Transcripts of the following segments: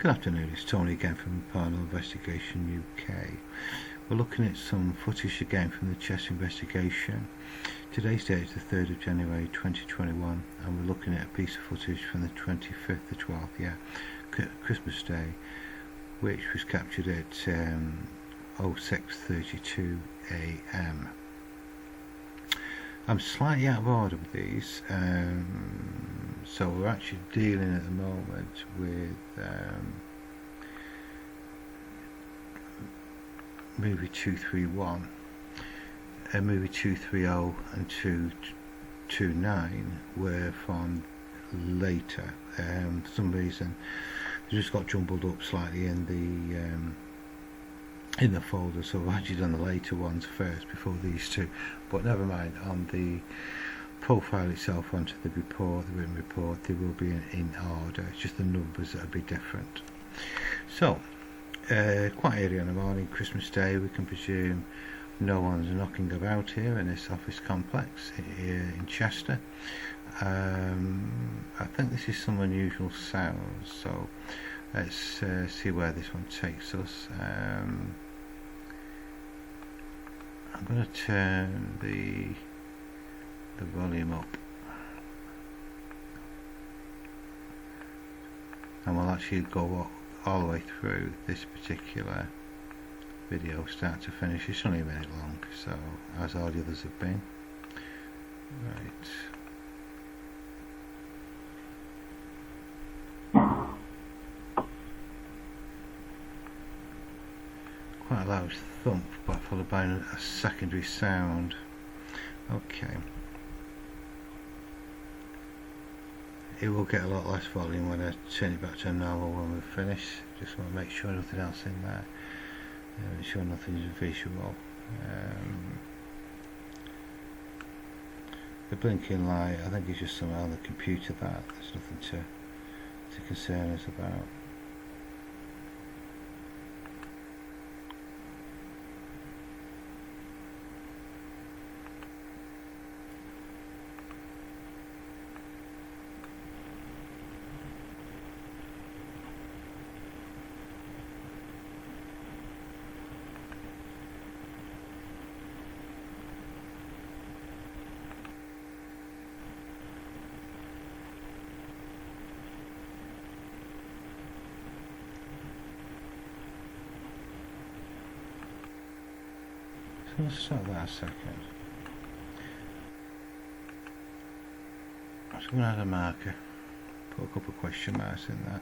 Good afternoon, it's Tony again from Paranormal Investigation UK. We're looking at some footage again from the Cheshire investigation. Today's date is the 3rd of January 2021 and we're looking at a piece of footage from the 25th of 12th, Christmas Day, which was captured at 06:32 AM. I'm slightly out of order with these, so we're actually dealing at the moment with movie 231, movie 230 and 229 were from later. For some reason they just got jumbled up slightly in the folder, so I've actually done the later ones first before these two, but never mind. On the profile itself, onto the report, the written report, they will be in order. It's just the numbers that will be different. So quite early in the morning, Christmas Day, we can presume no one's knocking about here in this office complex here in Chester. I think this is some unusual sounds, so let's see where this one takes us. I'm going to turn the volume up and we'll actually go all the way through this particular video, start to finish. It's only a minute long, so as all the others have been. Right. Quite a loud thump, but followed by a secondary sound. Okay. It will get a lot less volume when I turn it back to normal when we're finished. Just want to make sure nothing else in there. Make sure nothing's visual. The blinking light, I think it's just something on the computer that there's nothing to concern us about. So let's start that a second. I'm just going to add a marker, put a couple of question marks in that.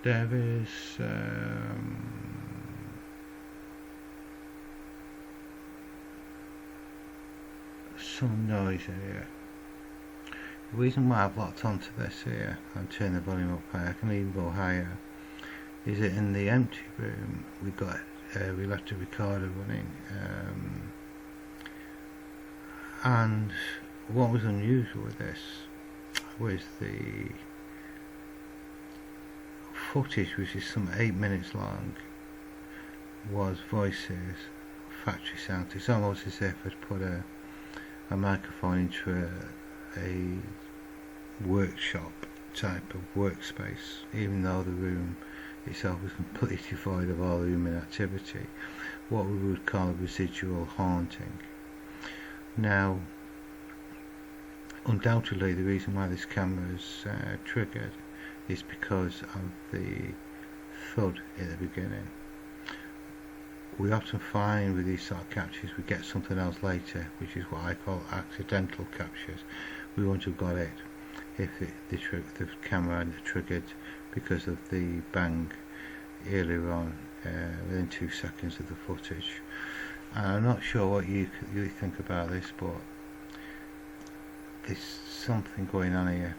There is some noise in here. The reason why I've locked onto this here and turn the volume up higher, I can even go higher, is that in the empty room we left a recorder running, and what was unusual with this was the footage, which is some 8 minutes long, was voices, factory sound. It's almost as if I'd put a microphone into a workshop type of workspace, even though the room itself was completely devoid of all human activity, what we would call a residual haunting. Now, undoubtedly the reason why this camera is triggered is because of the thud at the beginning. We often find with these sort of captures we get something else later, which is what I call accidental captures. We wouldn't have got it if the camera hadn't triggered because of the bang earlier on, within 2 seconds of the footage. And I'm not sure what you think about this, but there's something going on here.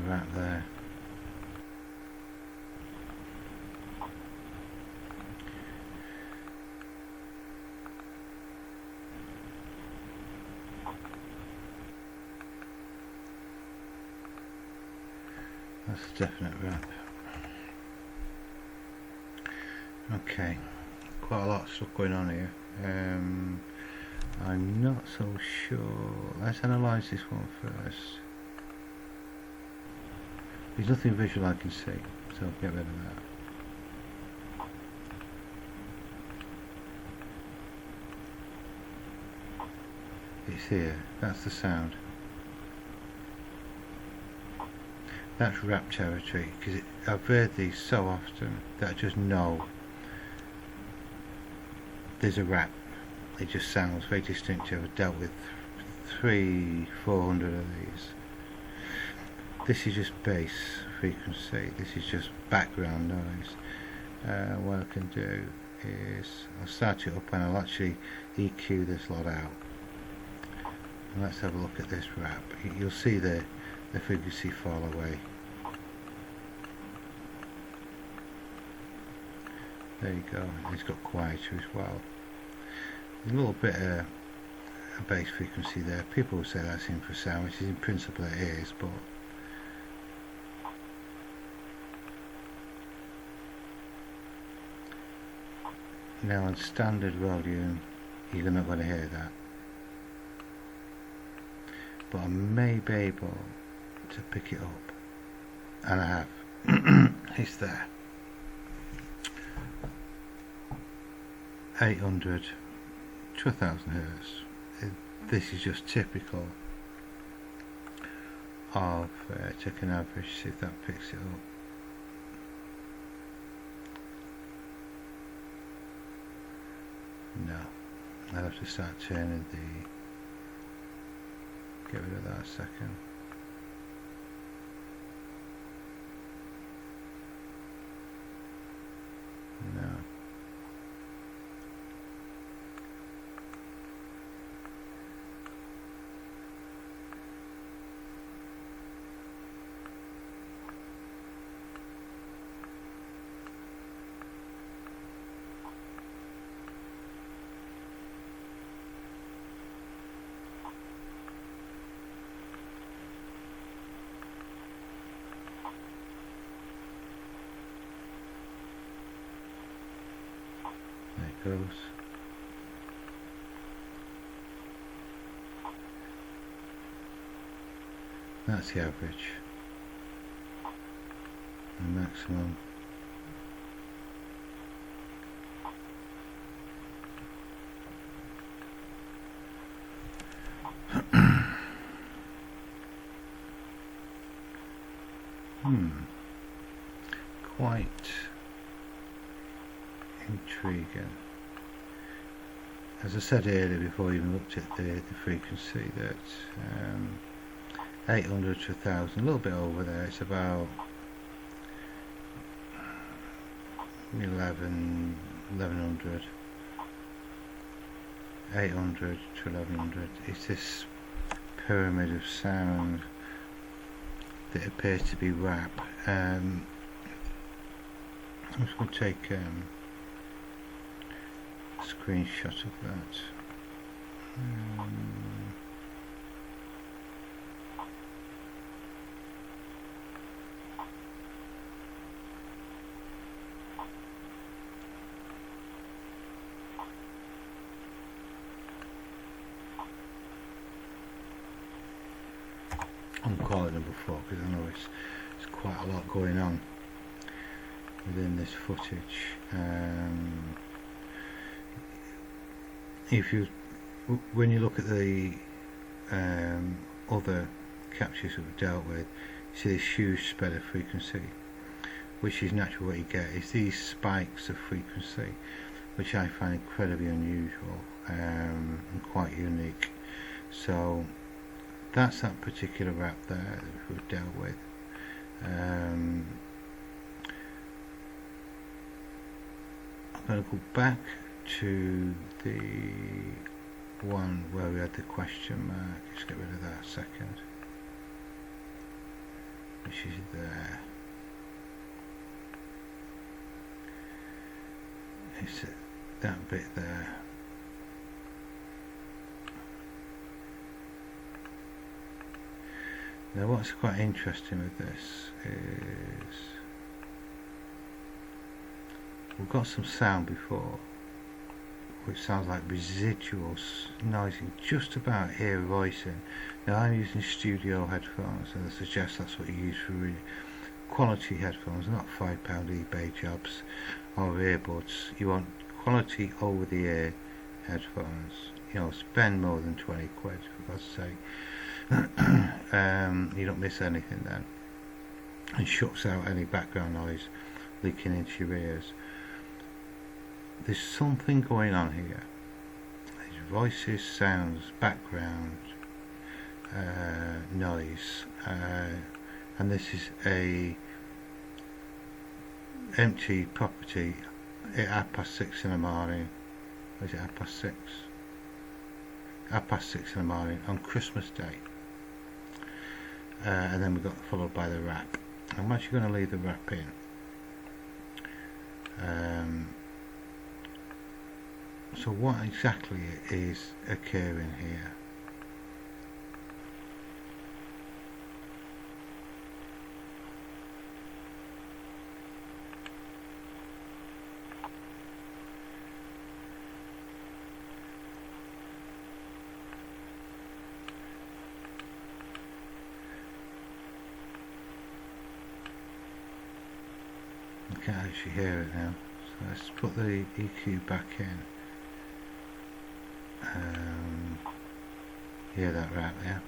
Rat there. That's a definite wrap. Okay, quite a lot of stuff going on here. I'm not so sure. Let's analyse this one first. There's nothing visual I can see, so I'll get rid of that. It's here, that's the sound. That's rap territory, because I've heard these so often that I just know there's a rap. It just sounds very distinctive. I've dealt with 300-400 of these. This is just bass frequency, this is just background noise. What I can do is I'll start it up and I'll actually EQ this lot out. And let's have a look at this rap. You'll see the frequency fall away. There you go, it's got quieter as well. There's a little bit of a bass frequency there. People will say that's infrasound, which is in principle it is, but now on standard volume you're not going to hear that, but I may be able to pick it up, and I have. It's there. 800 to 1000 hertz. This is just typical of take an average, see if that picks it up. No, I'll have to start turning get rid of that a second. No. Goes. That's the average. The maximum. Quite intriguing. As I said earlier, before we even looked at the frequency, that 800 to 1000, a little bit over there, it's about 1100, 800 to 1100. It's this pyramid of sound that appears to be rap. I'm just going to take screenshot of that. I'm calling number 4 because I know it's quite a lot going on within this footage. When you look at the other captures that we've dealt with, you see this huge spread of frequency, which is naturally what you get is these spikes of frequency, which I find incredibly unusual and quite unique. So that's that particular rap there that we've dealt with. I'm going to go back to the one where we had the question mark. Let's get rid of that a second, which is there. It's that bit there. Now what's quite interesting with this is we've got some sound before which sounds like residual noise. You can just about hear a voice in. Now I'm using studio headphones, and I suggest that's what you use for really quality headphones, not £5 eBay jobs or earbuds. You want quality over the ear headphones. You know, spend more than 20 quid for God's sake. You don't miss anything then, and shuts out any background noise leaking into your ears. There's something going on here. There's voices, sounds, background noise, and this is a empty property at 6:30 in the morning. Is it 6:30? 6:30 in the morning on Christmas Day. And then we got followed by the rap. I'm actually going to leave the rap in. So what exactly is occurring here? I can't actually hear it now, so let's put the EQ back in. Hear that rap there?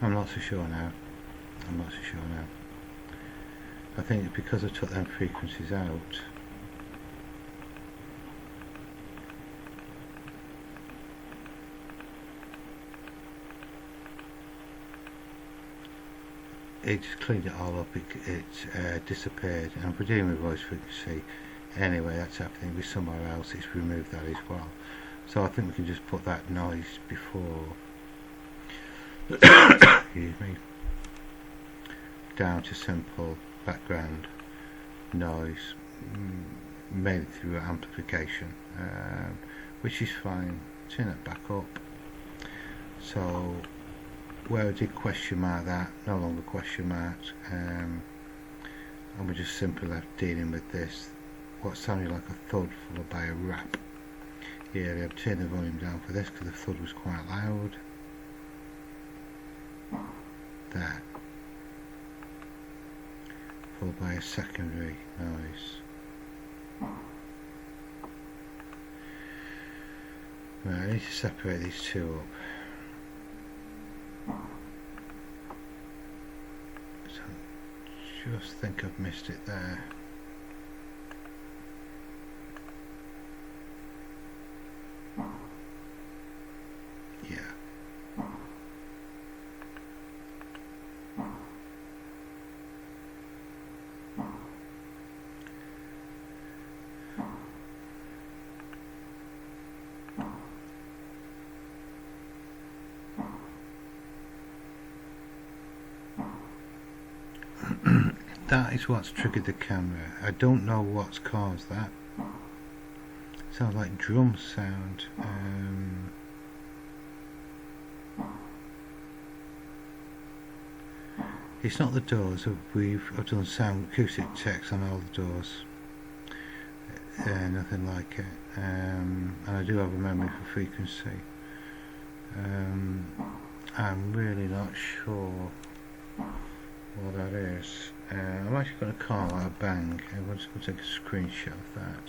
I'm not so sure now. I think it's because I took them frequencies out. It just cleaned it all up. It disappeared. And if we're dealing with voice frequency anyway, that's happening with somewhere else. It's removed that as well. So I think we can just put that noise before excuse me, down to simple background noise, mainly through amplification, which is fine. Turn it back up. So where I did question mark that, no longer question marked, and we're just simply left dealing with this, what sounded like a thud followed by a rap. Here I've turned the volume down for this because the thud was quite loud. There, followed by a secondary noise. Right, I need to separate these two up. So I just think I've missed it there. Yeah. That is what's triggered the camera. I don't know what's caused that. Sounds like drum sound. It's not the doors. I've done sound acoustic checks on all the doors. Nothing like it. And I do have a memory for frequency. I'm really not sure what that is. I'm actually going to call that a bang. I'm just going to take a screenshot of that.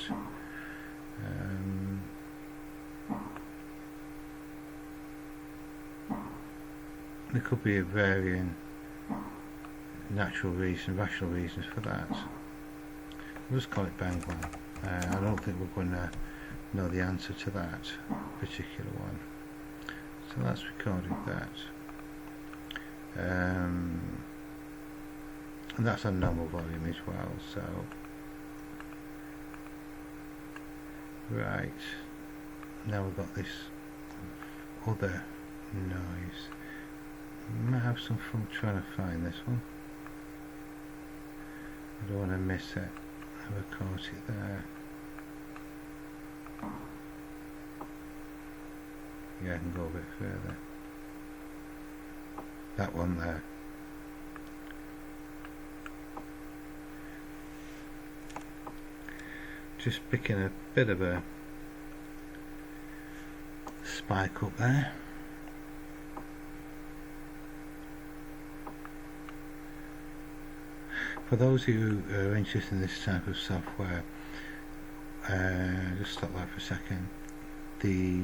There could be a varying rational reasons for that. We'll just call it bang one. I don't think we're going to know the answer to that particular one. So that's recorded that. and that's on normal volume as well. So right, now we've got this other noise. Might have some fun trying to find this one. I don't want to miss it. I've caught it there. Yeah, I can go a bit further. That one there. Just picking a bit of a spike up there. For those who are interested in this type of software, just stop that for a second. The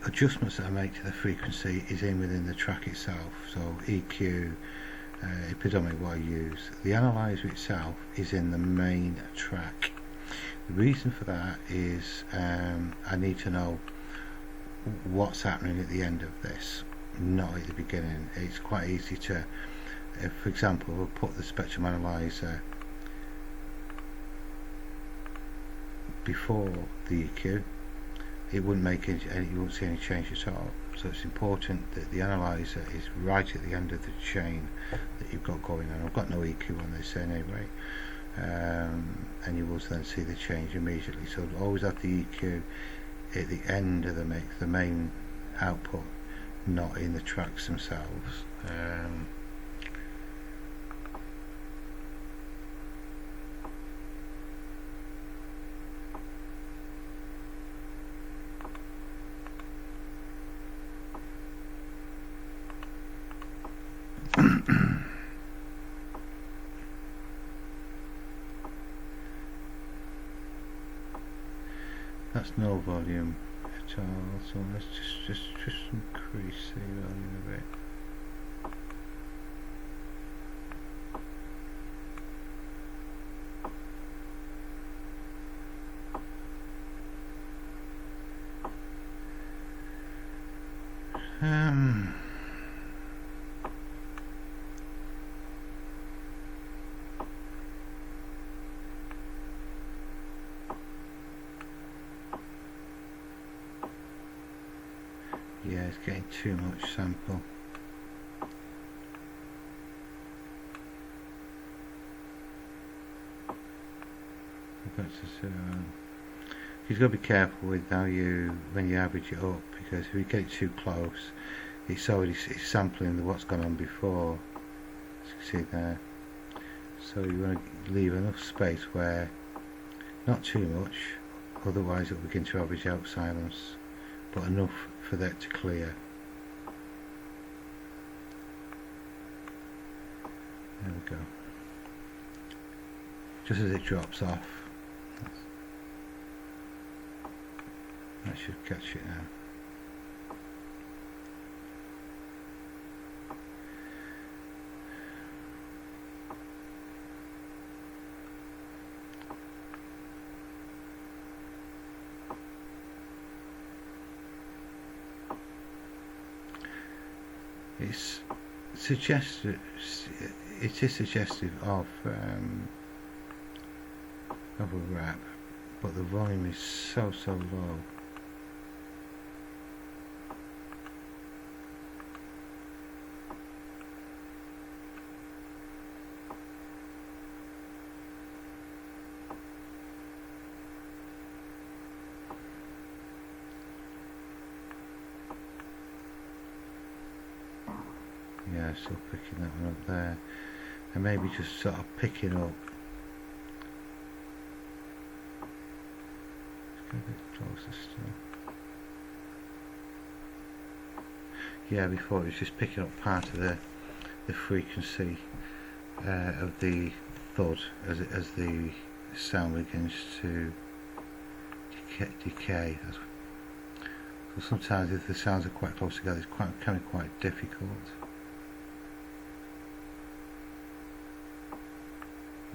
adjustments that I make to the frequency is in within the track itself. So EQ is predominantly what I use. The analyzer itself is in the main track. The reason for that is I need to know what's happening at the end of this, not at the beginning. It's quite easy to, if for example we'll put the spectrum analyzer before the EQ, it wouldn't make any, you won't see any change at all. So it's important that the analyzer is right at the end of the chain that you've got going on. I've got no EQ on this anyway, and you will then see the change immediately. So always have the EQ at the end of the mix, the main output, not in the tracks themselves. That's no volume at all, so let's just increase the volume a bit. Yeah, it's getting too much sample. You've got to be careful with how when you average it up, because if you get it too close, it's sampling what's gone on before, as you can see there. So you want to leave enough space where, not too much, otherwise it'll begin to average out silence, but enough for that to clear. There we go. Just as it drops off, that should catch it now. It's suggestive. It is suggestive of a rap, but the volume is so low. Yeah, still picking that one up there, and maybe just sort of picking up. Let's get a bit closer still. Yeah, before it was just picking up part of the frequency of the thud as the sound begins to decay. So sometimes if the sounds are quite close together, it's can be quite difficult.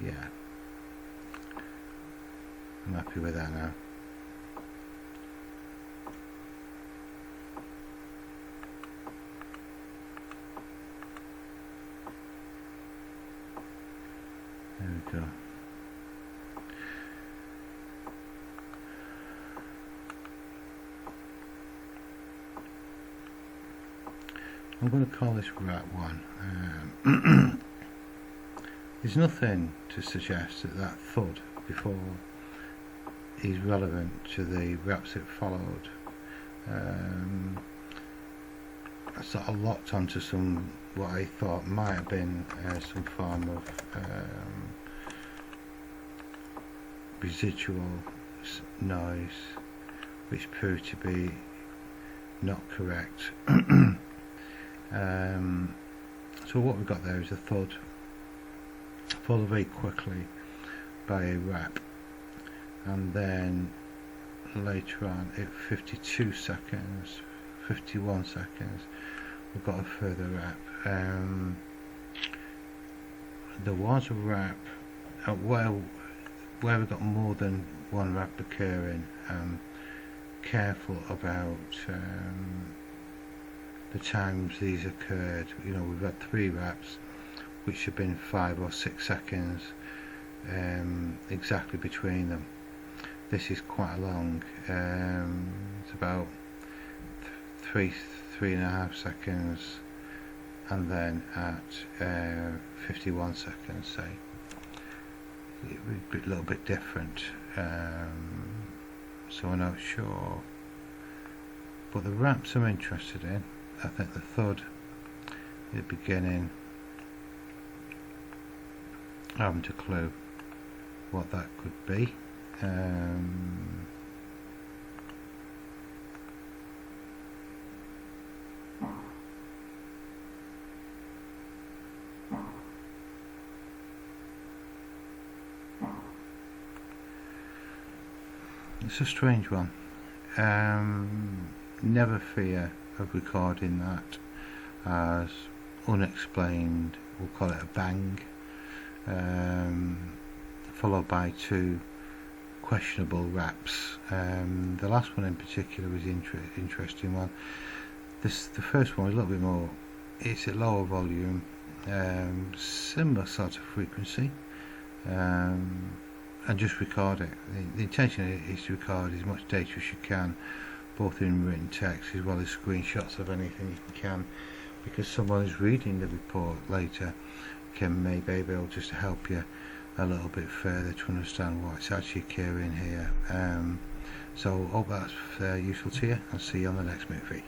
Yeah, I'm happy with that now. There we go. I'm going to call this Rat 1. There's nothing to suggest that that thud before is relevant to the raps that followed. I sort of locked onto some, what I thought might have been some form of residual noise, which proved to be not correct. So what we've got there is a thud followed very quickly by a rap, and then later on at 52 seconds, 51 seconds, we've got a further rap. There was a rap where we've got more than one rap occurring. Careful about the times these occurred. You know, we've had 3 raps which have been 5 or 6 seconds exactly between them. This is quite long. It's about 3.5 seconds, and then at 51 seconds, say, it would be a little bit different. So we're not sure, but the raps I'm interested in. I think the thud at the beginning, I haven't a clue what that could be. It's a strange one. Never fear of recording that as unexplained. We'll call it a bang, followed by 2 questionable raps. The last one in particular was interesting one. The first one was a little bit more, it's at lower volume, similar sort of frequency, and just record it. The intention is to record as much data as you can, both in written text as well as screenshots of anything you can, because someone who's reading the report later can maybe be able just to help you a little bit further to understand what's actually occurring here. So hope that's useful to you. I'll see you on the next movie.